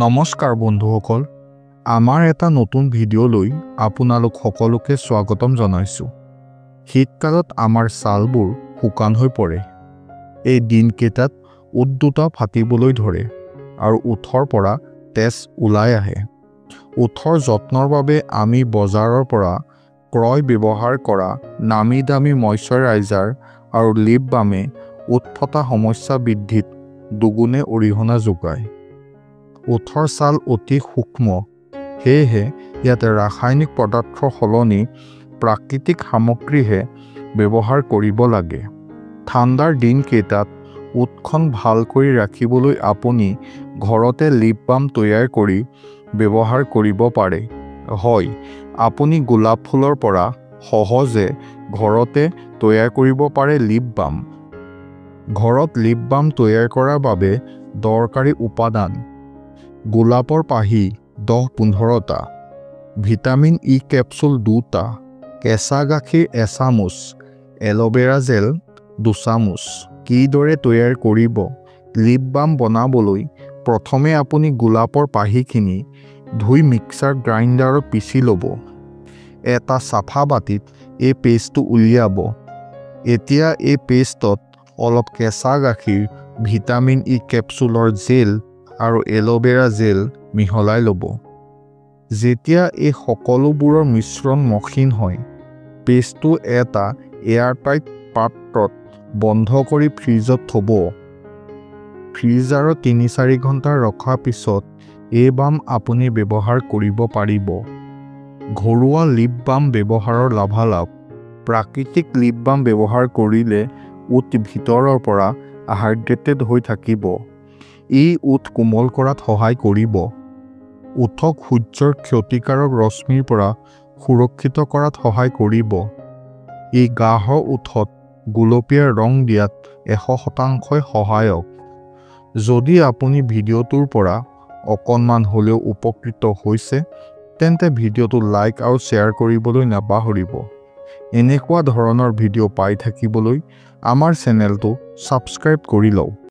নমস্কাৰ বন্ধুসকল, আমাৰ এটা নতুন ভিডিঅ'লৈ আপোনালোক সকলোকে স্বাগতম জনাইছোঁ। শীতকালত আমাৰ ছালবোৰ শুকান হৈ পৰে। এই দিনকেইটাত ওঁঠ দুটা ফাটিবলৈ ধৰে আৰু ওঠৰ পৰা তেজ ওলাই আহে। ওঠৰ যত্নৰ বাবে আমি বজাৰৰ পৰা ক্ৰয় ব্যৱহাৰ কৰা নামী দামী মইশ্চাৰাইজাৰ আৰু লিপ বামে ওঁঠ ফটা সমস্যা বৃদ্ধিত দুগুণে অৰিহণা যোগায়। ওঠৰ ছাল অতি সূক্ষ্ম, সেয়েহে ইয়াত ৰাসায়নিক পদাৰ্থৰ সলনি প্ৰাকৃতিক সামগ্ৰীহে ব্যৱহাৰ কৰিব লাগে। ঠাণ্ডাৰ দিনকেইটাত ওঠখন ভালকৈ ৰাখিবলৈ আপুনি ঘৰতে লিপ বাম তৈয়াৰ কৰি ব্যৱহাৰ কৰিব পাৰে। হয়, আপুনি গোলাপ ফুলৰ পৰা সহজে ঘৰতে তৈয়াৰ কৰিব পাৰে লিপ বাম। ঘৰত লিপ বাম তৈয়াৰ কৰাৰ বাবে দৰকাৰী উপাদান: গোলাপৰ পাহি 10-15টা, ভিটামিন ই কেপচুল 2টা, কেঁচা গাখীৰ এচামুচ, এল'ভেৰা জেল 2 চামুচ। কিদৰে তৈয়াৰ কৰিব? লিপ বাম বনাবলৈ প্ৰথমে আপুনি গোলাপৰ পাহিখিনি ধুই মিক্সাৰ গ্ৰাইণ্ডাৰত পিচি ল'ব। এটা চাফা বাটিত এই পেষ্টটো উলিয়াব। এতিয়া এই পেষ্টত অলপ কেঁচা গাখীৰ, ভিটামিন ই কেপচুলৰ জেল আৰু এল'ভেৰা জেল মিহলাই ল'ব। যেতিয়া এই সকলোবোৰৰ মিশ্ৰণ মসৃণ হয়, পেষ্টটো এটা এয়াৰটাইট পাত্ৰত বন্ধ কৰি ফ্ৰিজত থ'ব। ফ্ৰিজাৰত 3-4 ঘণ্টা ৰখাৰ পিছত এই বাম আপুনি ব্যৱহাৰ কৰিব পাৰিব। ঘৰুৱা লিপ বাম ব্যৱহাৰৰ লাভালাভ: প্ৰাকৃতিক লিপ বাম ব্যৱহাৰ কৰিলে ওঁঠ ভিতৰৰ পৰা হাইড্ৰেটেড হৈ থাকিব। ই ওঁঠ কোমল কৰাত সহায় কৰিব। ওঠক সূৰ্যৰ ক্ষতিকাৰক ৰশ্মিৰ পৰা সুৰক্ষিত কৰাত সহায় কৰিব। ই গাঢ় ওঠত গুলপীয়া ৰং দিয়াত 100% সহায়ক। যদি আপুনি ভিডিঅ'টোৰ পৰা অকণমান হ'লেও উপকৃত হৈছে, তেন্তে ভিডিঅ'টো লাইক আৰু শ্বেয়াৰ কৰিবলৈ নাপাহৰিব। এনেকুৱা ধৰণৰ ভিডিঅ' পাই থাকিবলৈ আমাৰ চেনেলটো ছাবস্ক্ৰাইব কৰি লওক।